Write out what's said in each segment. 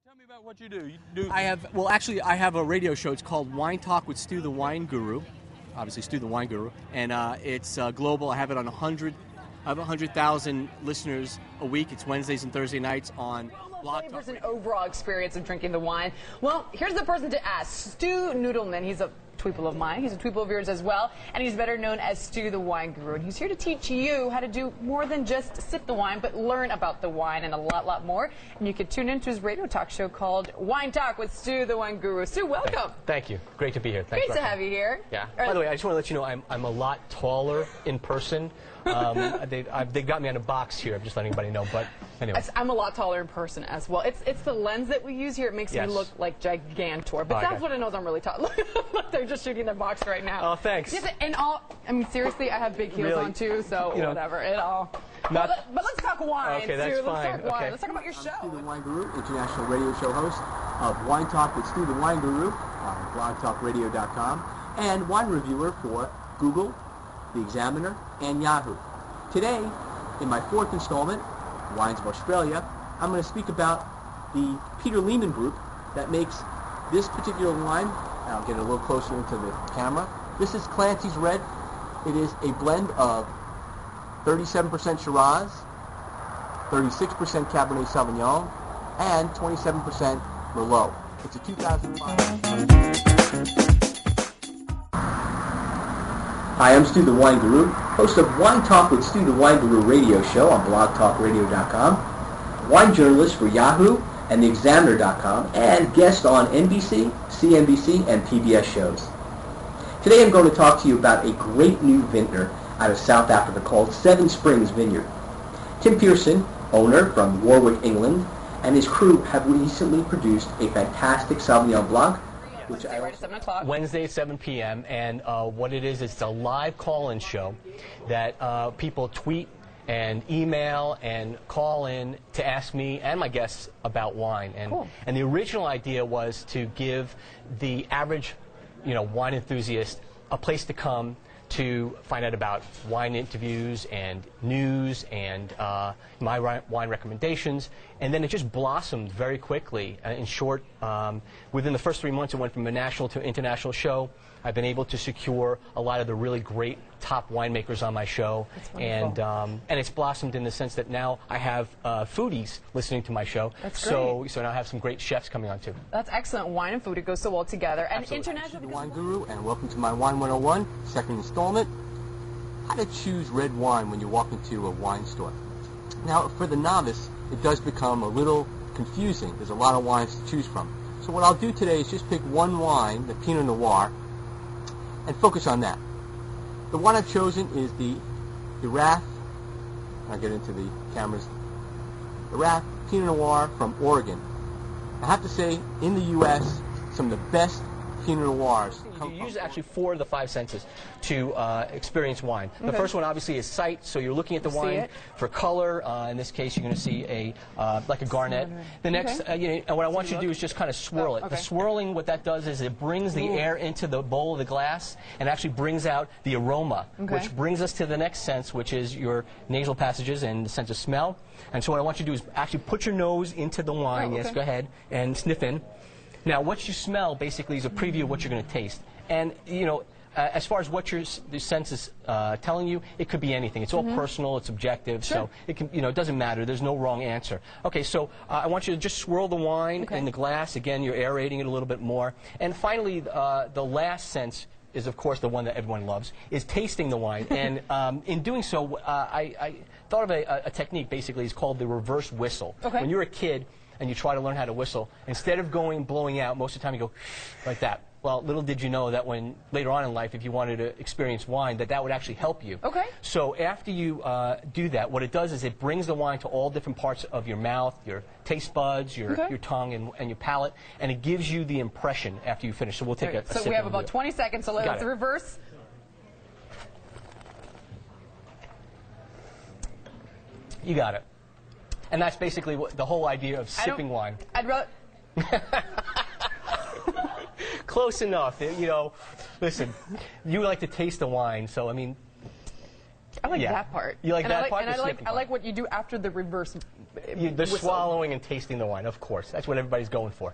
Tell me about what you do. Well, actually, I have a radio show. It's called Wine Talk with Stu The Wine Guru. Obviously, Stu The Wine Guru. And it's global. I have it on 100,000 listeners a week. It's Wednesdays and Thursday nights on Blog Talk. An overall experience of drinking the wine. Well, here's the person to ask. Stu Noodleman. He's a tweeple of mine. He's a tweeple of yours as well. And he's better known as Stu the Wine Guru. And he's here to teach you how to do more than just sip the wine, but learn about the wine and a lot more. And you can tune into his radio talk show called Wine Talk with Stu the Wine Guru. Stu, welcome. Thank you. Great to be here. Thanks. Great to have you here. Yeah. By the way, I just want to let you know I'm a lot taller in person. They got me on a box here. I'm just letting anybody know. But anyway. I'm a lot taller in person as well. It's the lens that we use here. It makes me look like gigantor. But that's what it knows I'm really tall. Look, they're just shooting their box right now. Oh, thanks. Yes, and I mean, seriously, I have big heels on too, so whatever. But let's talk wine. Okay, that's fine. Let's talk wine. Let's talk about your show. Stu The Wine Guru, international radio show host of Wine Talk with Stu The Wine Guru on blogtalkradio.com, and wine reviewer for Google, The Examiner, and Yahoo. Today, in my fourth installment, Wines of Australia, I'm going to speak about the Peter Lehman group that makes this particular wine. I'll get a little closer into the camera. This is Clancy's Red. It is a blend of 37% Shiraz, 36% Cabernet Sauvignon, and 27% Merlot. It's a 2005. Hi, I'm Stu the Wine Guru, host of Wine Talk with Stu the Wine Guru radio show on blogtalkradio.com, wine journalist for Yahoo and theexaminer.com, and guest on NBC, CNBC, and PBS shows. Today I'm going to talk to you about a great new vintner out of South Africa called Seven Springs Vineyard. Tim Pearson, owner from Warwick, England, and his crew have recently produced a fantastic Sauvignon Blanc, which right at 7 o'clock. Wednesday at 7 p.m. And what it is, it's a live call-in show that people tweet and email and call in to ask me and my guests about wine. And the original idea was to give the average, wine enthusiast a place to come to find out about wine interviews and news and my wine recommendations. And then it just blossomed very quickly. In short, within the first 3 months, it went from a national to international show. I've been able to secure a lot of the really great top winemakers on my show. And it's blossomed in the sense that now I have foodies listening to my show. That's great. So now I have some great chefs coming on too. That's excellent. Wine and food, it goes so well together. And Absolutely. international. The Wine Guru, and welcome to my Wine 101, second installment. How to choose red wine when you walk into a wine store. Now, for the novice, it does become a little confusing. There's a lot of wines to choose from. So what I'll do today is just pick one wine, the Pinot Noir, and focus on that. The one I've chosen is the Irath. I'll get into the cameras. Irath Pinot Noir from Oregon. I have to say, in the U.S., some of the best Pinot Noirs. You use actually 4 of the 5 senses to experience wine. The first one obviously is sight, so you're looking at the wine for color. In this case, you're going to see like a garnet. The next, and what I want you to do is just kind of swirl it. The swirling, what that does is it brings the air into the bowl of the glass and actually brings out the aroma, which brings us to the next sense, which is your nasal passages and the sense of smell. And so what I want you to do is actually put your nose into the wine. Yes, go ahead and sniff in. Now, what you smell basically is a preview of what you're going to taste. And, as far as what your sense is telling you, it could be anything. It's all personal. It's objective. So it can, it doesn't matter. There's no wrong answer. Okay, so I want you to just swirl the wine in the glass. Again, you're aerating it a little bit more. And finally, the last sense is, of course, the one that everyone loves, is tasting the wine. And in doing so, I thought of a technique, basically. It's called the reverse whistle. When you're a kid, and you try to learn how to whistle, instead of blowing out, most of the time you go like that. Well, little did you know that when later on in life, if you wanted to experience wine, that would actually help you. So after you do that, what it does is it brings the wine to all different parts of your mouth, your taste buds, your tongue, and your palate, and it gives you the impression after you finish. So we'll take a sip. So we have about 20 seconds, so let's reverse. You got it. And that's basically the whole idea of sipping wine. I'd rather... Close enough. Listen, you like to taste the wine, so, I mean... I like that part. You like that part? And I like what you do after the reverse. The swallowing and tasting the wine, of course. That's what everybody's going for.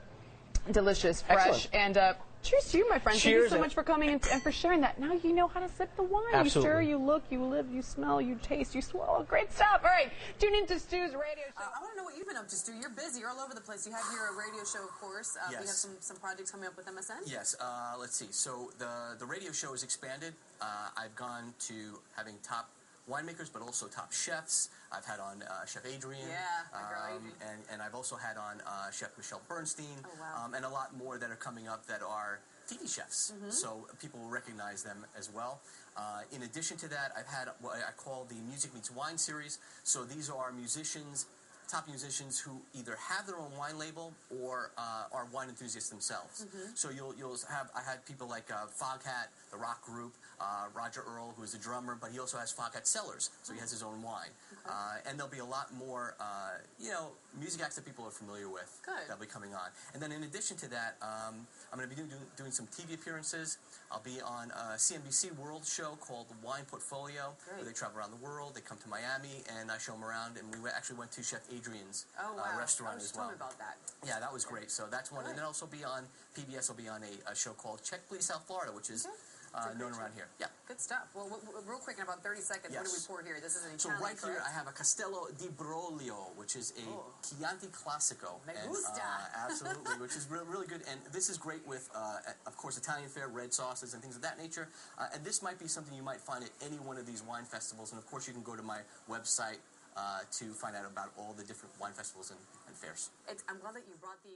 Delicious, fresh, Excellent. and cheers to you, my friend. Cheers. Thank you so much for coming and for sharing that. Now you know how to sip the wine. Absolutely. You stir, you look, you live, you smell, you taste, you swallow. Great stuff. All right, tune into Stu's radio show. I want to know what you've been up to, Stu. You're busy. You're all over the place. You have your radio show, of course. Yes. You have some projects coming up with MSN. Yes. Let's see. So the radio show has expanded. I've gone to having top winemakers, but also top chefs. I've had on Chef Adrian. And I've also had on Chef Michelle Bernstein. Oh, wow. And a lot more that are coming up that are TV chefs. So people will recognize them as well. In addition to that, I've had what I call the Music Meets Wine series. So these are musicians, top musicians who either have their own wine label or are wine enthusiasts themselves. So you'll have, I had people like Foghat, the rock group, Roger Earl, who is the drummer, but he also has Foghat Cellars, so he has his own wine. And there'll be a lot more, music acts that people are familiar with. Good. That'll be coming on. And then in addition to that, I'm going to be doing some TV appearances. I'll be on a CNBC World show called The Wine Portfolio, where they travel around the world. They come to Miami, and I show them around. And we actually went to Chef Adrian's restaurant as well. Tell me about that. Yeah, that was great. So that's one. And then also be on PBS. I'll be on a show called Check Please South Florida, which is known around here. Yeah. Good stuff. Well, real quick, in about 30 seconds, what do we pour here? This is an Italian, So right here, correct? I have a Castello di Broglio, which is a Chianti Classico. Me gusta. Absolutely, which is really good. And this is great with, of course, Italian fare, red sauces, and things of that nature. And this might be something you might find at any one of these wine festivals. And, of course, you can go to my website to find out about all the different wine festivals and fairs. I'm glad that you brought the